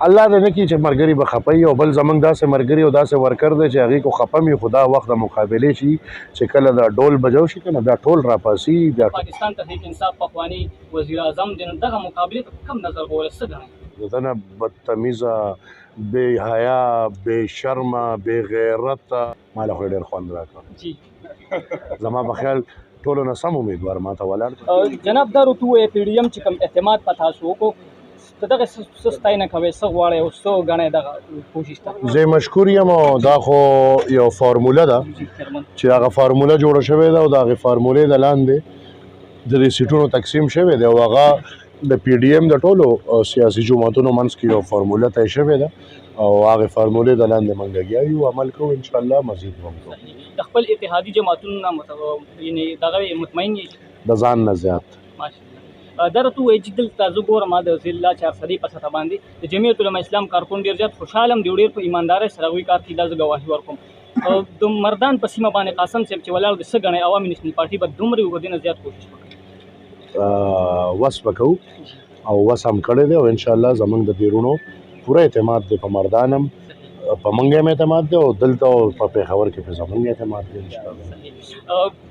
الله دې نه کړي چې ملګري به خفه وي او بل زموږ داسې ملګري او داسې ورکر دی چې هغې کو خفه وي خو دا وخت د مقابلې شي چې کله دا ډول بجو شي که نه بیا ټول راپاسي بیا پاکستان تحریک انصاف پخواني وزیر اعظم د دغه مقابلې ته کوم نظر ګورئ څه ګڼئ؟ د ده نه بدتمیزه بې حیا بې شرمه بې غیرته ما له خو یې ډېر خوند راکړ زما په خیال ټولو نه سم امیدوار ما ته ولاړ جناب دا راته ووایه پی ډي ایم چې کوم اعتماد په تاسو وکړو ته دغه څه ستاینه کوئ څه غواړئ او څه ګڼئ دغه کوشش ته؟ زه مشکور یم او دا خو یو فارموله ده چې هغه فارموله جوړه شوې ده او د هغې فارمولې د لاندې د دې سیټونو تقسیم شوی دی او هغه د پی ډي ایم د ټولو سیاسي جماعتونو منځ کې یو فارموله طی شوې ده او هغې فارمولې د لاندې موږ لګیا یو عمل کوو انشاءالله مزید به هم کوو. د خپل اتحادي جماعتونو نه یعنې دغه مطمئن یې د ځان نه زیات دا راته ووایي چې دلته زه ګورم د ضلع الله چارسدي په سطح باندې د جمعیت العلماء اسلام کارکون ډېر زیات خوشحاله یم دی ډېر په ایماندارۍ سره هغوی کار کوي دا زه ګواهي ورکوم د مردان په سیمه باندې قاسم صاحب چې ولاړ دی څه ګڼئ عوامي نیشنل پارټي به دومره اوږدې نه زیات کوشش وکړي؟ وس به کوو او وس هم کړی دی او انشاءالله زموږ د دیرونو پوره اعتماد دی په مردان هم په موږ هم اعتماد دی او دلته په پېښور کې په زموږ اعتماد دی انشاءالله.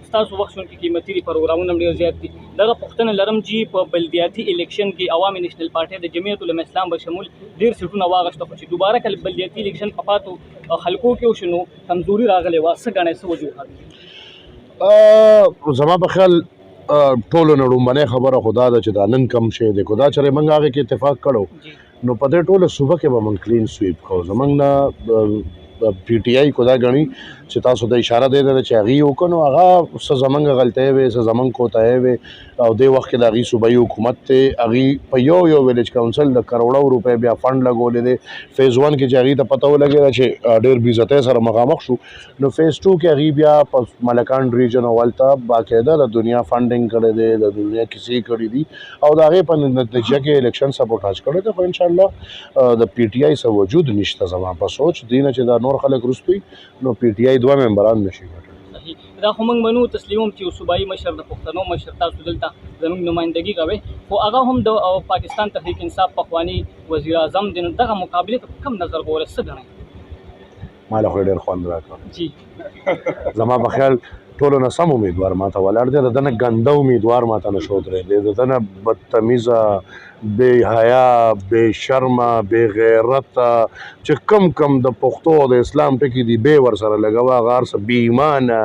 ستاسو وخت شونکي قیمتي دي پروګرامونه هم ډېر زیات دي دغه پوښتنه لرم چې په بلدیاتي الیکشن کې عوامي نیشنل پارټۍ د جمعیت العلماء اسلام بشمول ډېر سیټونه واخیسته خو چې دوباره کله بلدیاتي الیکشن په پاتو خلکو کې وشو نو کمزوري راغلې وه څه ګڼئ څه وجوهات؟ زما په خیال ټولو نه لومړنۍ خبره خو دا ده چې دا نن کم شی دی خو دا چېرې موږ هغې کې اتفاق کړو نو په دې ټوله صوبه کې به موږ کلین سویپ کوو زموږ نه پی ټي آی کو دا ګڼي چې تاسو د اشاره دی چې هغې وکړو نو هغه څه زموږ غلطۍ وې څه زموږ کوتاهۍ وې او دې وخت کې د هغې صوبایي حکومت دی هغې په یو ویلیج کاونسل د کروڑو روپۍ بیا فنډ لګولی دی فیز 1 کې چې هغې ته پته ولګېده چې ډېر بې عزتۍ سره مخامخ شو نو فیز 2 کې هغې بیا په ملکان ریجن او هلته باقاعده د دنیا فنډینګ کړی دی د دنیا کیسې کړي دي او د هغې په نتیجه کې الیکشن سبوټاج کړی دی خو انشاءالله د پی ټي آی څه وجود نشته زما په سوچ دې نه چې دا نور خلک رستوي نو پی ټي آی 2 ممبران نشي ګټلی. دا خو موږ منو تسلیموم چې یو صوبایي مشر د پښتنو مشر تاسو دلته زموږ نمایندګي کوئ خو هغه هم د پاکستان تحریک انصاف پخواني وزیر اعظم دی نو دغه مقابلې ته کوم نظر ګورئ څه ګڼئ؟ ما له خو یې ډېر خوند راکړ زما په خیال ټولو نه سم امیدوار ما ته ولاړ دی د ده نه ګنده امیدوار ما ته نه ښودلی دی د ده نه بدتمیزه بې حیا بې شرمه بې غیرته چې کم د پښتو او د اسلام ټکي دي بې ورسره لګوه هغه هر څه بې ایمانه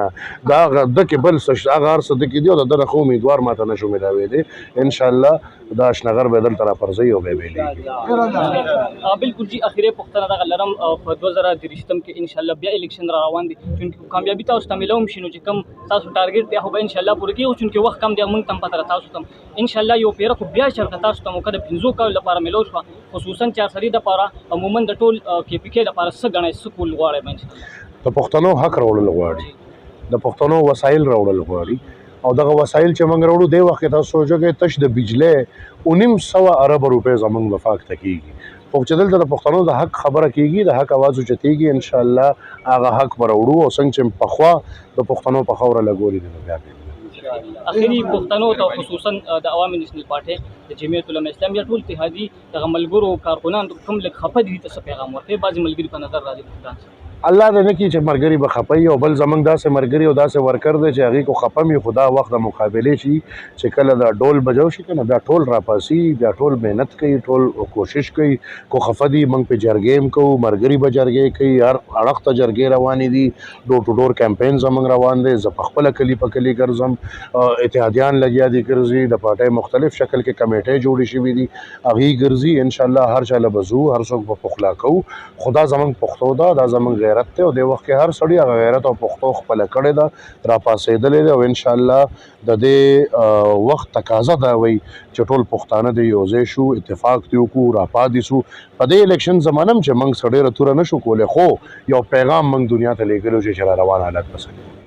دا هغه ده کې بل څه هغه هر څه ده کې دي او د ده نه ښه امیدوار ما ته نه شو میلاویدی انشاءالله دا اشنغر به دلته راپرځوي او بیا بیلیږي. بلکل جي اخري پوښتنه دغه لرم په 2023 کې انشاءالله بیا الیکشن را روان دي چونکې کامیابي تاسو ته میلوم شي نو چې کوم تاسو ټارګېټ دی هغه به انشاءالله پوره کېږي چونکې وخت کم دی موږ ته هم پته ده تاسو ته هم انشاءالله یو پیره خو بیا چېرته تاسو ته موقع د 15 کالو لپاره میلو شوه خصوصا چارسدي دپاره عموما د ټول کې پي کې دپاره څه ګڼئ څه کول غواړئ به انشاءالله؟ د پښتنو حق راوړل غواړي د پښتنو وسایل راوړل غواړي او دغه وسایل چې موږ راوړو دې وخت کې تاسو سوچو کې تش د بجلۍ 1900 ارب روپۍ زموږ وفاق ته کېږي خو چې دلته د پښتنو د حق خبره کېږي د حق اواز اوچتېږي انشاءالله هغه حق به راوړو او څنګه چې پخوا د پښتنو په خاوره لګولي دي نو بیا اخري پښتنو ته خصوصا د عوامي نیشنل پارټۍ د جمعیت العلماء اسلام یا ټول اتحادي دغه ملګرو کارکنانو کوم لږ خفه دي ته څه پیغام ورکوي بعضې ملګري په نظر راځي الله دې نه کړي چې ملګري به خفه وي او بل زموږ داسې ملګري او داسې ورکر دی چې هغې کو خفه وي خو دا وخت د مقابلې شي چې کله دا ډول بجو شي که نه بیا ټول راپاسي بیا ټول محنت کوي ټول کوشش کوي کو خفه دي موږ پې جرګې هم کوو ملګري به جرګې کوي هر اړخ ته جرګې روانې دي ډور ټو ډور کمپین زموږ روان دی زه پخپله کلي په کلي ګرځم اتحادیان لګیا دي ګرځي د پارټۍ مختلف شکل کې کمیټۍ جوړې شوي دي هغې ګرځي انشاءالله هر چا له به ځو هر څوک به پخلا کوو خو دا زموږ پښتو ده دا زموږ غیرت دی او دې وخت کې هر سړي هغه غیرت او پښتو خپله کړې ده راپاڅېدلی دی او انشاءالله د دې وخت تقاضا دا وایي چې ټول پښتانه دې یو ځای شو اتفاق دې وکړو راپاتې سو په دې الیکشن زمانه هم چې موږ څه ډېره توره نه شو کولی خو یو پیغام موږ دنیا ته لېږلی چې را روان حالت پسې